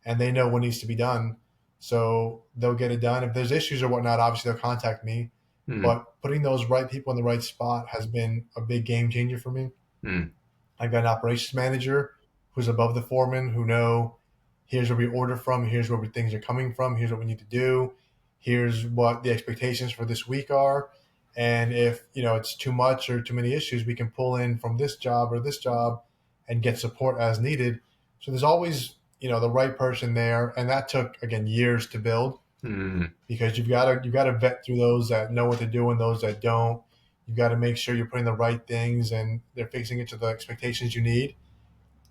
and they know what needs to be done. So they'll get it done. If there's issues or whatnot, obviously they'll contact me. mm, But putting those right people in the right spot has been a big game changer for me. mm, I've got an operations manager who's above the foreman who know here's where we order from, here's where things are coming from, here's what we need to do, here's what the expectations for this week are. And if it's too much or too many issues, we can pull in from this job or this job and get support as needed. So there's always the right person there, and that took again years to build mm. because you've got to vet through those that know what to do and those that don't. You've got to make sure you're putting the right things and they're fixing it to the expectations you need.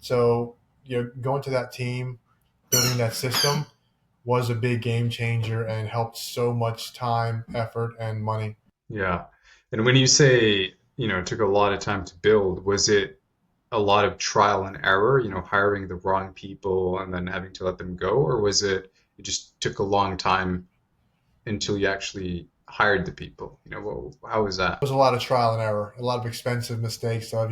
So you're going to that team, building that system was a big game changer and helped so much time, effort, and money. Yeah. And when you say, it took a lot of time to build, was it a lot of trial and error, hiring the wrong people and then having to let them go? Or was it just took a long time until you actually hired the people? How was It that? was a lot of trial and error, a lot of expensive mistakes of,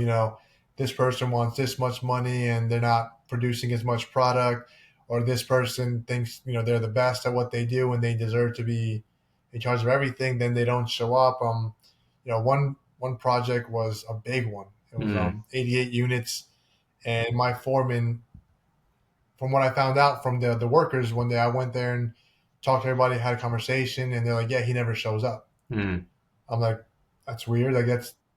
this person wants this much money and they're not producing as much product, or this person thinks, they're the best at what they do and they deserve to be in charge of everything, then they don't show up. One project was a big one. It was Mm, 88 units, and my foreman, from what I found out from the workers one day, I went there and talked to everybody, had a conversation, and they're like, "Yeah, he never shows up." mm, I'm like, "That's weird. Like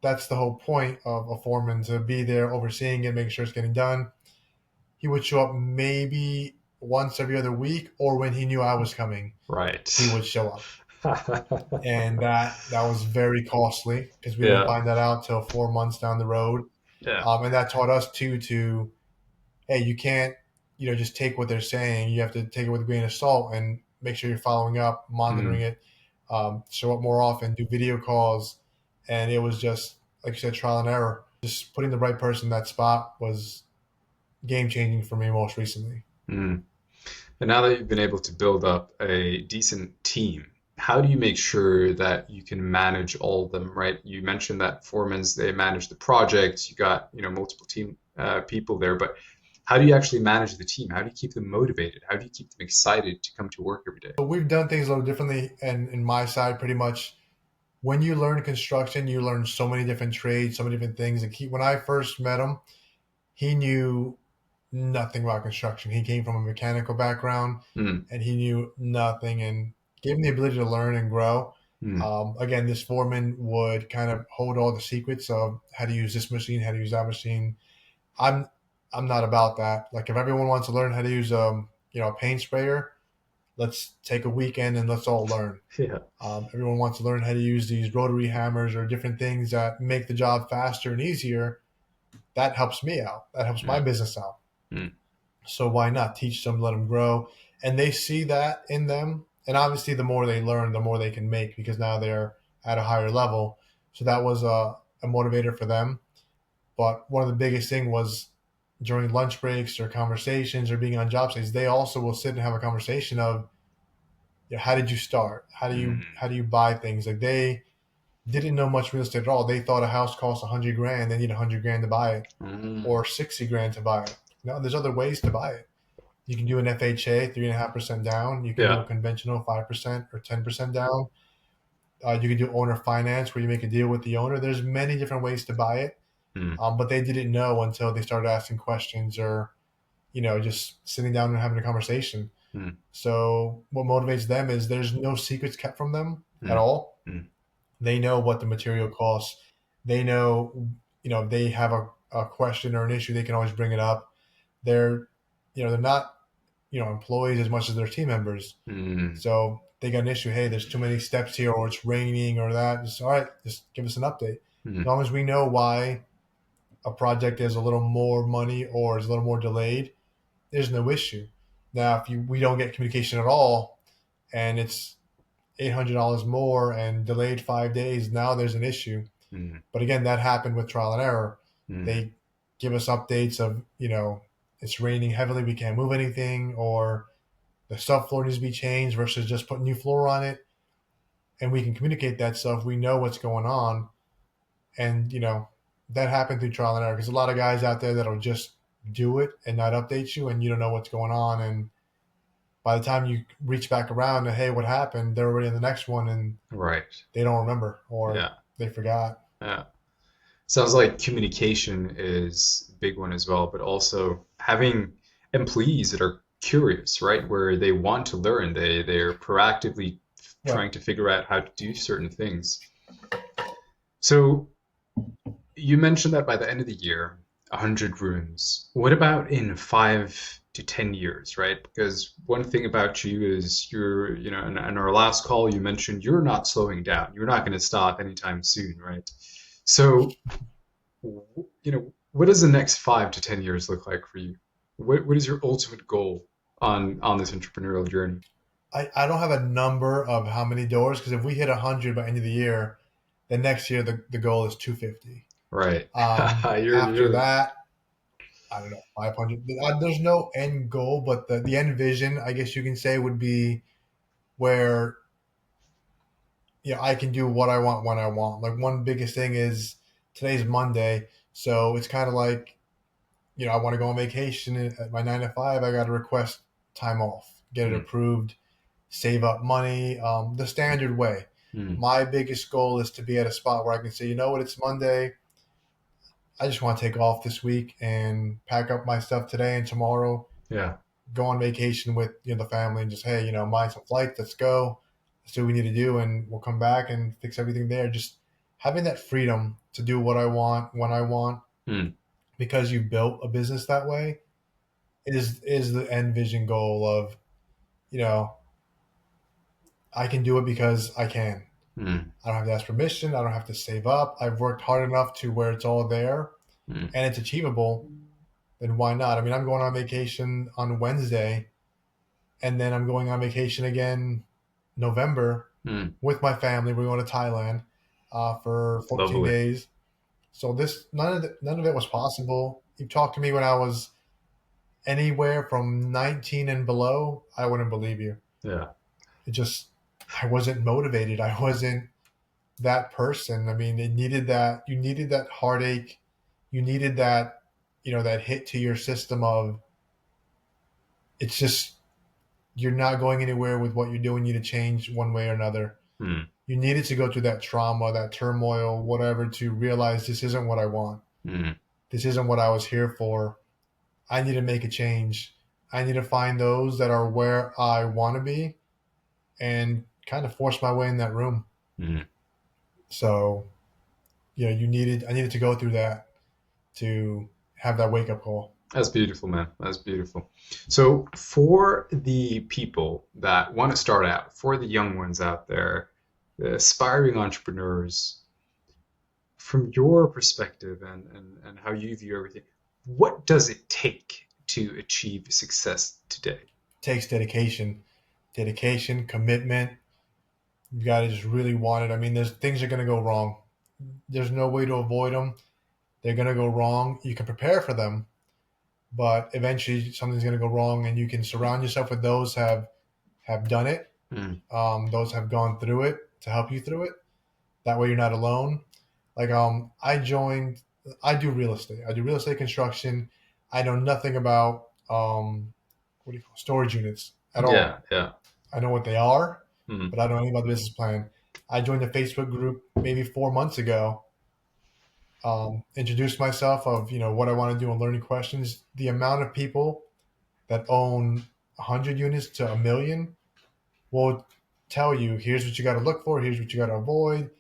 that's the whole point of a foreman, to be there overseeing it, making sure it's getting done." He would show up maybe once every other week, or when he knew I was coming, he right. would show up, and that was very costly because we didn't Yeah. find that out till 4 months down the road. Yeah. And that taught us too to, hey, you can't, just take what they're saying. You have to take it with a grain of salt and make sure you're following up, monitoring Mm, it, show up more often, do video calls. And it was just, like you said, trial and error. Just putting the right person in that spot was game changing for me most recently. mm. And now that you've been able to build up a decent team, how do you make sure that you can manage all of them, right? You mentioned that foremans, they manage the projects, you got, multiple team people there, but how do you actually manage the team? How do you keep them motivated? How do you keep them excited to come to work every day? But we've done things a little differently. And in my side, pretty much when you learn construction, you learn so many different trades, so many different things. And when I first met him, he knew nothing about construction. He came from a mechanical background Mm, and he knew nothing, and gave him the ability to learn and grow. mm, Again, this foreman would kind of hold all the secrets of how to use this machine, how to use that machine. I'm I'm not about that. Like if everyone wants to learn how to use a paint sprayer, let's take a weekend and let's all learn. yeah. Everyone wants to learn how to use these rotary hammers or different things that make the job faster and easier. That helps me out. That helps my Mm, business out. mm, So why not teach them, let them grow? And they see that in them. And obviously, the more they learn, the more they can make because now they're at a higher level. So that was a motivator for them. But one of the biggest thing was during lunch breaks or conversations or being on job sites, they also will sit and have a conversation of, how did you start? How do you buy things? Like they didn't know much real estate at all. They thought a house costs 100 grand. They need 100 grand to buy it, or 60 grand to buy it. No, there's other ways to buy it. You can do an FHA, 3.5% down. You can do a Yeah. conventional 5% or 10% down. You can do owner finance where you make a deal with the owner. There's many different ways to buy it, Mm. but they didn't know until they started asking questions or just sitting down and having a conversation. Mm. So what motivates them is there's no secrets kept from them at Mm. all. Mm. They know what the material costs. They know, if they have a question or an issue, they can always bring it up. They're not, employees as much as their team members. Mm. So they got an issue. Hey, there's too many steps here, or it's raining, or that. Just all right. Just give us an update. As Mm. long as we know why a project is a little more money or is a little more delayed, there's no issue. Now, if we don't get communication at all, and it's $800 more and delayed 5 days, now there's an issue. Mm. But again, that happened with trial and error. Mm. They give us updates of, it's raining heavily, we can't move anything, or the subfloor needs to be changed versus just put new floor on it. And we can communicate that stuff. We know what's going on. And, that happened through trial and error, because a lot of guys out there that'll just do it and not update you, and you don't know what's going on. And by the time you reach back around and, hey, what happened? They're already in the next one, and Right. they don't remember, or Yeah. they forgot. Yeah. Sounds like communication is a big one as well, but also having employees that are curious, right? Where they want to learn, they're proactively Right. trying to figure out how to do certain things. So you mentioned that by the end of the year, 100 rooms. What about in 5 to 10 years, right? Because one thing about you is in our last call, you mentioned you're not slowing down. You're not going to stop anytime soon, right? So, what does the next 5 to 10 years look like for you? What is your ultimate goal on this entrepreneurial journey? I don't have a number of how many doors, because if we hit 100 by end of the year, then next year the goal is 250. Right. After that, I don't know, 500. There's no end goal, but the end vision, I guess you can say, would be where I can do what I want when I want. Like, one biggest thing is today's Monday, so it's kind of like, I want to go on vacation at my 9 to 5. I got to request time off, get it Mm. approved, save up money, the standard way. Mm. My biggest goal is to be at a spot where I can say, you know what, it's Monday. I just want to take off this week and pack up my stuff today and tomorrow, Yeah. go on vacation with the family, and just, hey, buy some flights, let's go, let's do what we need to do, and we'll come back and fix everything there. Just having that freedom to do what I want when I want, Mm. because you built a business that way, is the end vision goal of, I can do it because I can. Mm. I don't have to ask permission. I don't have to save up. I've worked hard enough to where it's all there Mm. and it's achievable. Then why not? I mean, I'm going on vacation on Wednesday, and then I'm going on vacation again November Mm. with my family. We're going to Thailand for 14 Lovely. days. So none of it was possible. You talked to me when I was anywhere from 19 and below, I wouldn't believe you. Yeah. I wasn't motivated. I wasn't that person. I mean, you needed that heartache. You needed that, that hit to your system of, it's just, you're not going anywhere with what you're doing. You need to change one way or another. Mm. You needed to go through that trauma, that turmoil, whatever, to realize this isn't what I want. Mm. This isn't what I was here for. I need to make a change. I need to find those that are where I want to be and kind of force my way in that room. Mm. So, I needed to go through that to have that wake up call. That's beautiful, man. That's beautiful. So for the people that want to start out, for the young ones out there, the aspiring entrepreneurs, from your perspective and how you view everything, what does it take to achieve success today? It takes dedication, commitment. You got to just really want it. I mean, there's things are going to go wrong. There's no way to avoid them. They're going to go wrong. You can prepare for them, but eventually something's going to go wrong, and you can surround yourself with those have done it. Those have gone through it to help you through it. That way you're not alone. Like, I do real estate. I do real estate construction. I know nothing about, what do you call storage units at all. Yeah. I know what they are, Mm. but I don't know anything about the business plan. I joined a Facebook group maybe 4 months ago. Introduced myself of, what I want to do and learning questions. The amount of people that own 100 units to a million will tell you, here's what you got to look for, here's what you got to avoid.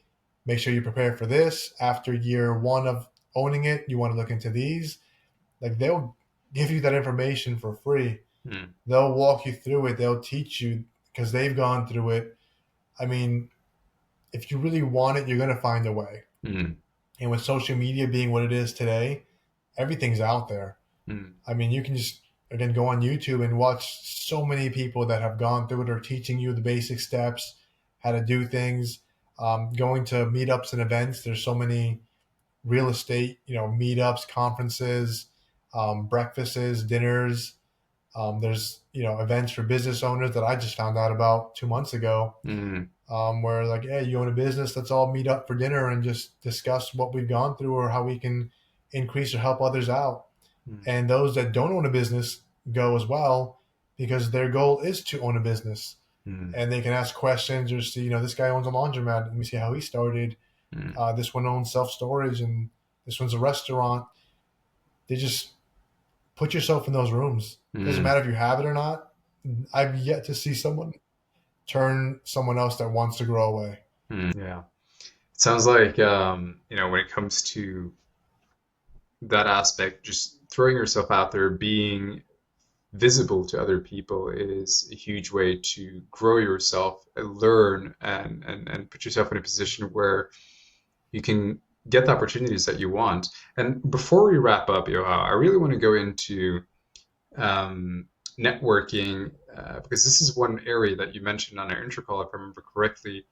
Make sure you prepare for this. After year one of owning it, you want to look into these. Like, they'll give you that information for free. They'll walk you through it. They'll teach you because they've gone through it. I mean, if you really want it, you're going to find a way. And with social media being what it is today, everything's out there. I mean, you can just, again, go on YouTube and watch so many people that have gone through it or teaching you the basic steps, how to do things. Going to meetups and events. There's so many real estate, meetups, conferences, breakfasts, dinners. There's, events for business owners that I just found out about 2 months ago. Where, like, hey, you own a business, let's all meet up for dinner and just discuss what we've gone through or how we can increase or help others out. And those that don't own a business go as well, because their goal is to own a business. And they can ask questions or see, this guy owns a laundromat. Let me see how he started. This one owns self-storage and this one's a restaurant. They just put yourself in those rooms. It doesn't matter if you have it or not. I've yet to see someone turn someone else that wants to grow away. Yeah. It sounds like, when it comes to that aspect, just throwing yourself out there, being visible to other people is a huge way to grow yourself, learn, and put yourself in a position where you can get the opportunities that you want. And before we wrap up, Joao, I really want to go into networking, because this is one area that you mentioned on our intro call, if I remember correctly,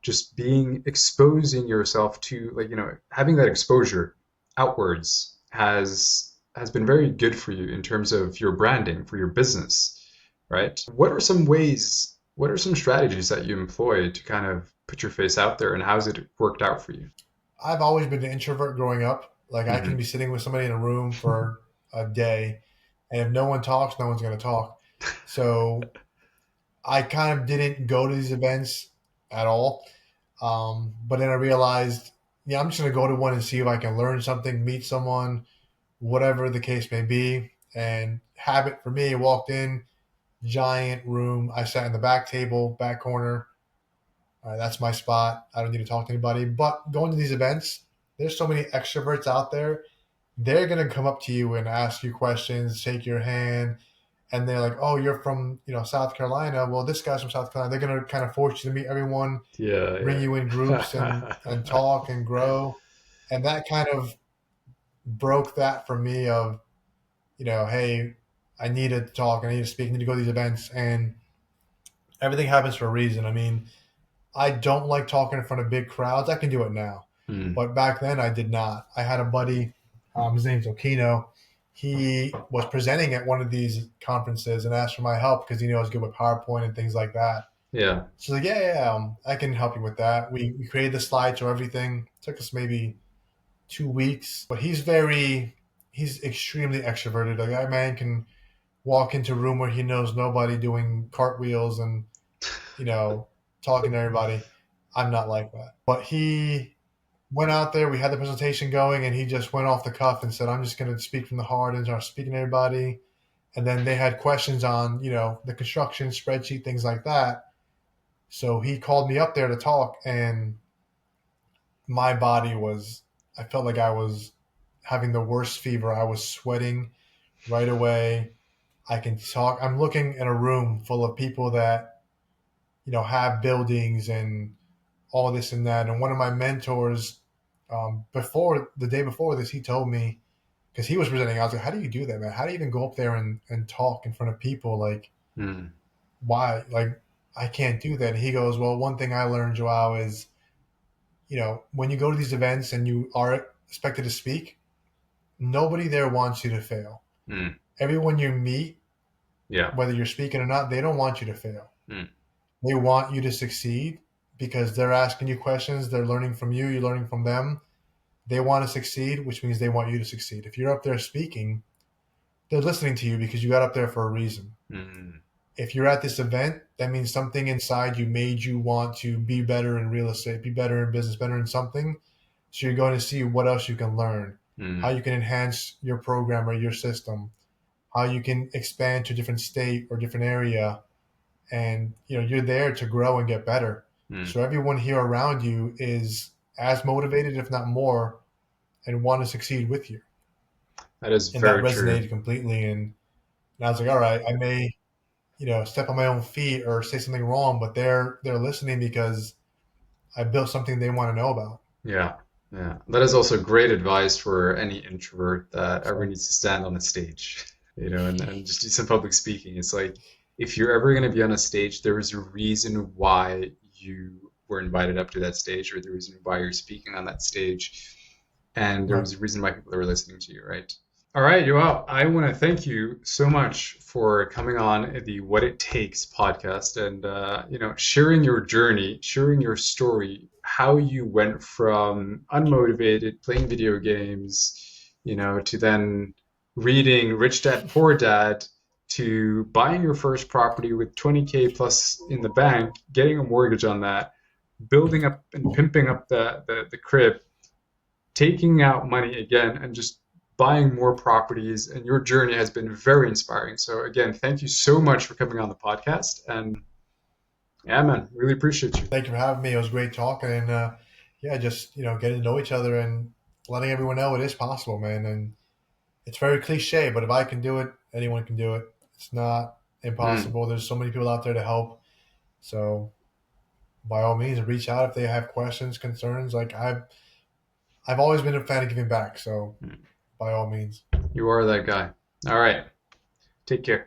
just exposing yourself to, like, having that exposure outwards has been very good for you in terms of your branding for your business, right? What are some strategies that you employ to kind of put your face out there, and how's it worked out for you? I've always been an introvert growing up. Like, I can be sitting with somebody in a room for a day, and if no one talks, no one's going to talk. So I kind of didn't go to these events at all. But then I realized, I'm just going to go to one and see if I can learn something, meet someone, whatever the case may be. And habit for me, walked in, giant room. I sat in the back table, back corner. That's my spot. I don't need to talk to anybody. But going to these events, there's so many extroverts out there. They're going to come up to you and ask you questions, shake your hand. And they're like, oh, you're from, South Carolina. Well, this guy's from South Carolina. They're going to kind of force you to meet everyone, bring you in groups and talk and grow. And that kind of broke that for me of, hey, I need to talk. I need to speak. I need to go to these events. And everything happens for a reason. I mean, I don't like talking in front of big crowds. I can do it now. But back then I did not. I had a buddy, his name's Okino. He was presenting at one of these conferences and asked for my help because I was good with PowerPoint and things like that. Yeah. So like, I can help you with that. We created the slides or everything. It took us maybe 2 weeks. But he's extremely extroverted. Like, that man can walk into a room where he knows nobody, doing cartwheels and, talking to everybody. I'm not like that. But he went out there, we had the presentation going, and he just went off the cuff and said, I'm just going to speak from the heart, and start speaking to everybody. And then they had questions on, the construction spreadsheet, things like that. So he called me up there to talk, and my body I felt like I was having the worst fever. I was sweating right away. I can talk. I'm looking in a room full of people that, have buildings and all this and that. And one of my mentors, the day before this, he told me, because he was presenting, I was like, how do you do that, man? How do you even go up there and talk in front of people? Like, why? Like, I can't do that. And he goes, well, one thing I learned, Joao, is, when you go to these events and you are expected to speak, nobody there wants you to fail. everyone you meet, Yeah. whether you're speaking or not, they don't want you to fail. Mm. They want you to succeed because they're asking you questions. They're learning from you. You're learning from them. They want to succeed, which means they want you to succeed. If you're up there speaking, they're listening to you because you got up there for a reason. Mm. If you're at this event, that means something inside you made you want to be better in real estate, be better in business, better in something. So you're going to see what else you can learn, how Mm. you can enhance your program or your system, how you can expand to a different state or different area. And you're there to grow and get better. Mm. So everyone here around you is as motivated, if not more, and want to succeed with you. That is And that very true. resonated completely. And I was like, all right, I may step on my own feet or say something wrong, but they're listening because I built something they want to know about. Yeah. Yeah. That is also great advice for any introvert that ever So needs to stand on a stage, and just do some public speaking. It's like if you're ever going to be on a stage, there is a reason why you were invited up to that stage, or the reason why you're speaking on that stage. And there right. was a reason why people were listening to you, right? All right, Joao, I want to thank you so much for coming on the What It Takes podcast and sharing your journey, sharing your story, how you went from unmotivated, playing video games, to then reading Rich Dad Poor Dad to buying your first property with 20K plus in the bank, getting a mortgage on that, building up and pimping up the crib, taking out money again and just buying more properties. And your journey has been very inspiring. So again, thank you so much for coming on the podcast. And yeah, man, really appreciate you. Thank you for having me. It was great talking, and yeah, just getting to know each other and letting everyone know it is possible, man. And it's very cliche, but if I can do it, anyone can do it. It's not Mm, impossible. There's so many people out there to help. So by all means, reach out if they have questions, concerns. Like I've always been a fan of giving back. So mm. by all means. You are that guy. All right. Take care.